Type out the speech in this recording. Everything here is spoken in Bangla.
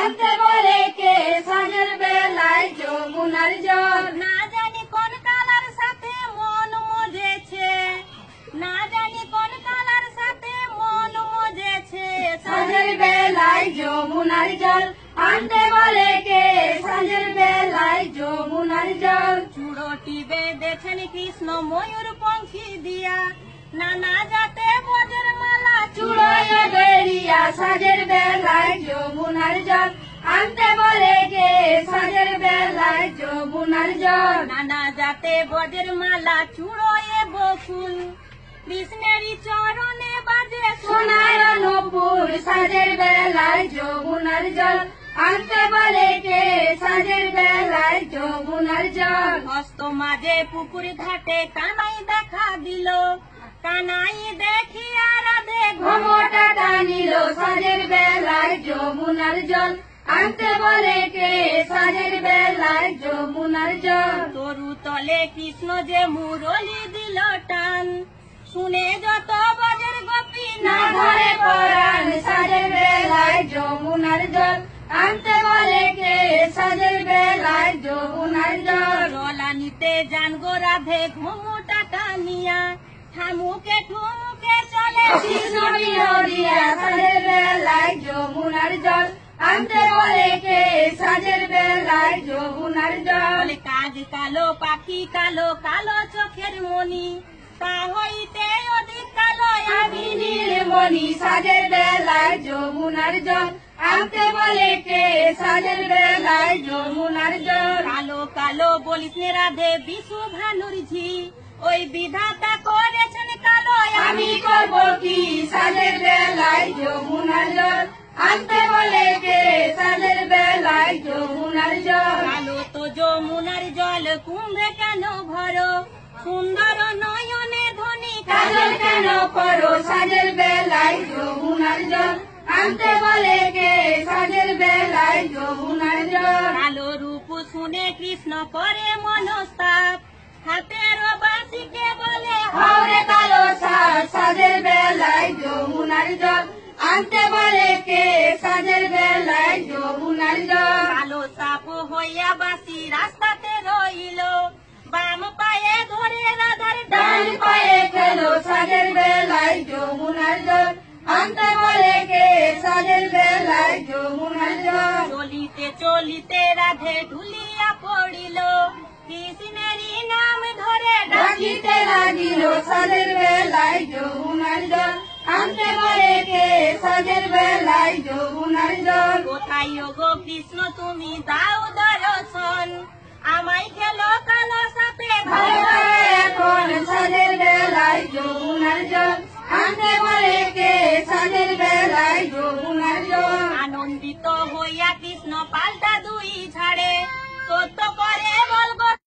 আনতে বলে কে সাজের বেলায় যমুনার জল। না জানি কোন কালার সাথে মন মজেছে, না জানি কোন কালার সাথে মন মজেছে, সাজের বেলায় যমুনার জল আনতে বলে কে সাজের বেলায় যমুনার জল। চূড়টি বেঁধেছেন কৃষ্ণ ময়ূর পঙ্খী দিয়া, নানা জাতে বজের মালা চূড়ায় বেরিয়া সাজের বেলায় যমুনার জল আনতে বলে কে সাজের বেলায় যমুনার জল। নানা জাতে বজের মালা চূড়য়ে বকুল, কৃষ্ণেরই চরণে বাজে সোনার নূপুর সাজের বেলায় যমুনার জল আনতে বলে কে সাজের বেলায় যমুনার জল। হস্ত মাঝে পুকুর ঘাটে কানাই দেখা দিল, কানাই দেখিয়া রাধে ঘোমটা টানিল সাজের বেলায় যমুনার জল আনতে বলে কে সাজের বেলায় যমুনার জল। তরু তলে কৃষ্ণ যে মুরলি দিল টান, শুনে যত বজের গোপী না ধরে পরাণ সাজের বেলায় যমুনার জল আনতে বলে কে সাজের বেলায় যমুনার জল। রলানিতে জান গো রাধে ঘুমুটা টানিয়া, ঠামুকে ঠুমুকে চলে কৃষ্ণ বিনোদিয়া সাজের বেলায় যমুনার জল আনতে বলে কে সাজের বেলায় যমুনার জল। বলে কাজ কালো পাখি কালো, কালো চোখের মণি, তা হইতে অধিক কালো আমি নীলমণি সাজের বেলায় যমুনার জল আনতে বলে কে সাজের বেলায় যমুনার জল। কালো কালো বলিস নে রাধে বিশু ভানুর ঝি, ওই বিধাতা করেছেন কালো আমি করবো কি সাজের বেলায় যমুনার জল আনতে বলে কে সাজের বেলায় যমুনার জল। কালো তো যমুনার জল কুম্ভে কেন ভরো, সুন্দর নয়নে ধ্বনি কাজল কেন করো সাজের বেলায় যমুনার জল আনতে বলে কে সাজের বেলায় যমুনার জল। কালো রূপ শুনে কৃষ্ণ করে মনস্তাপ, হাতের বাসিকে বলে হাওড়ে কালো সাজের বেলায় যমুনার জল আনতে বলে কে সাজের বেলায় যমুনার জল। কালো সাপ হইয়া বাসি রাস্তাতে রইল, বাম পায়ে ধরে রাধার ডান পায়ে খেলো সাজের বেলায় যমুনার জল আনতে বলে কে সাজের বেলায় যমুনার জল। চলিতে চলিতে রাধে ঢুলিয়া পড়িল, কৃষ্ণেরই নাম ধরে ডাকিতে লাগিল সাজের বেলায় যমুনার জল আনতে বলে কে সাজের বেলায় যমুনার জল। কোথায় গো কৃষ্ণ তুমি দাও দর্শন, আমায় খেলো কালো সাপে ভালো করে এখন সাজের বেলায় যমুনার জল আনতে বলে কে সাজের বেলায় যমুনার জল। আনন্দিত হইয়া কৃষ্ণ পাল্টা দুই ঝাড়ে, সত্য করে বলব